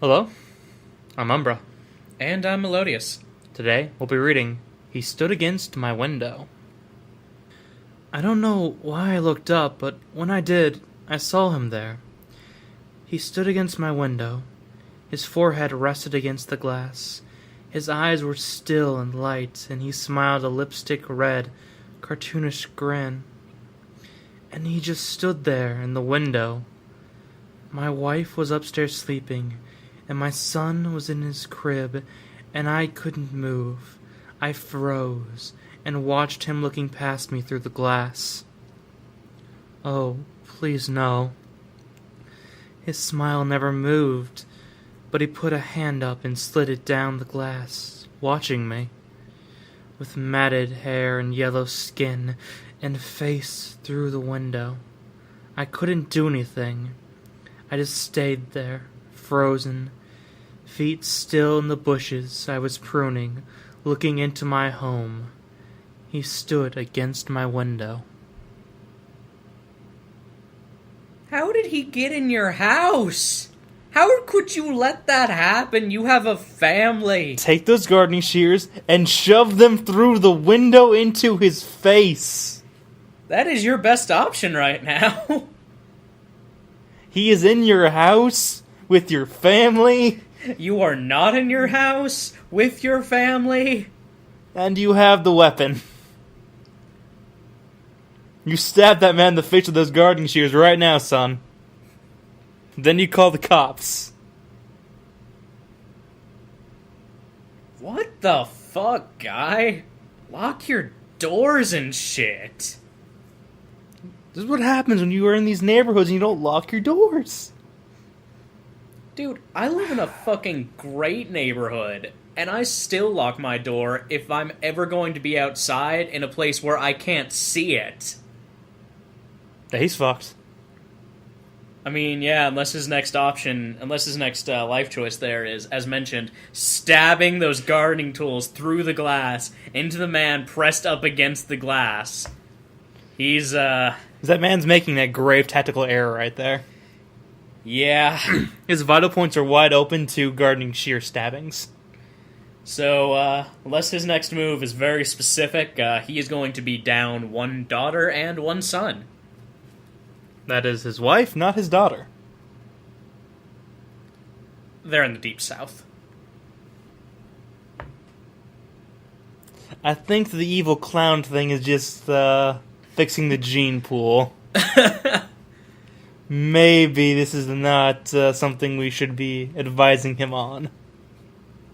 Hello, I'm Umbra. And I'm Melodious. Today we'll be reading He Stood Against My Window. I don't know why I looked up, but when I did, I saw him there. He stood against my window. His forehead rested against the glass. His eyes were still and light, and he smiled a lipstick-red, cartoonish grin. And he just stood there in the window. My wife was upstairs sleeping, and my son was in his crib, and I couldn't move. I froze and watched him looking past me through the glass. Oh, please no. His smile never moved, but he put a hand up and slid it down the glass, watching me. With matted hair and yellow skin and face through the window. I couldn't do anything. I just stayed there, frozen, feet still in the bushes I was pruning, looking into my home. He stood against my window. How did he get in your house? How could you let that happen? You have a family. Take those gardening shears and shove them through the window into his face. That is your best option right now. He is in your house with your family. You are not in your house with your family. And you have the weapon. You stab that man in the face with those gardening shears right now, son. Then you call the cops. What the fuck, guy? Lock your doors and shit. This is what happens when you are in these neighborhoods and you don't lock your doors. Dude, I live in a fucking great neighborhood, and I still lock my door if I'm ever going to be outside in a place where I can't see it. Yeah, he's fucked. I mean, yeah, unless his next life choice there is, as mentioned, stabbing those gardening tools through the glass into the man pressed up against the glass. He's, That man's making that grave tactical error right there. Yeah. His vital points are wide open to gardening shear stabbings. So, unless his next move is very specific, he is going to be down one daughter and one son. That is his wife, not his daughter. They're in the deep south. I think the evil clown thing is just fixing the gene pool. Maybe this is not something we should be advising him on.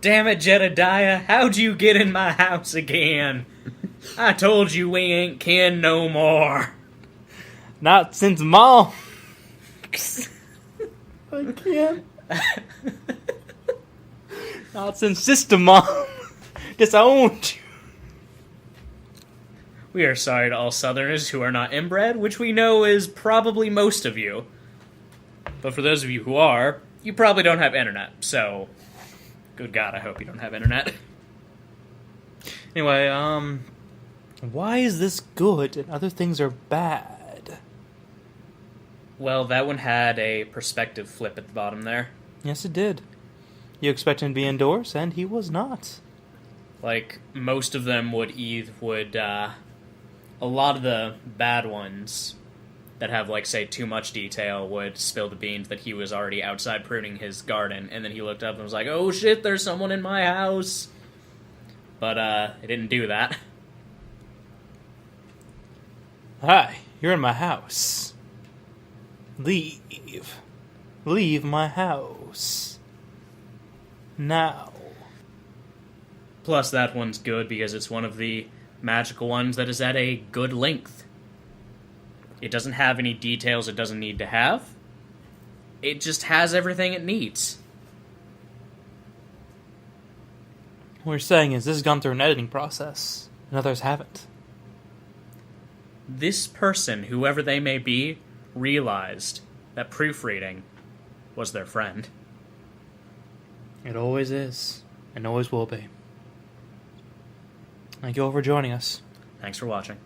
Damn it, Jedediah, how'd you get in my house again? I told you we ain't kin no more. Not since Mom. I can't. Not since Sister Mom disowned you. We are sorry to all Southerners who are not inbred, which we know is probably most of you. But for those of you who are, you probably don't have internet, so... Good God, I hope you don't have internet. Anyway, why is this good and other things are bad? Well, that one had a perspective flip at the bottom there. Yes, it did. You expect him to be indoors, and he was not. Like, most of them would a lot of the bad ones that have, like, say, too much detail would spill the beans that he was already outside pruning his garden, and then he looked up and was like, oh shit, there's someone in my house. But, it didn't do that. Hi, you're in my house. Leave. Leave my house. Now. Plus, that one's good because it's one of the magical ones that is at a good length. It doesn't have any details it doesn't need to have. It just has everything it needs. What you're saying is this has gone through an editing process, and others haven't. This person, whoever they may be, realized that proofreading was their friend. It always is, and always will be. Thank you all for joining us. Thanks for watching.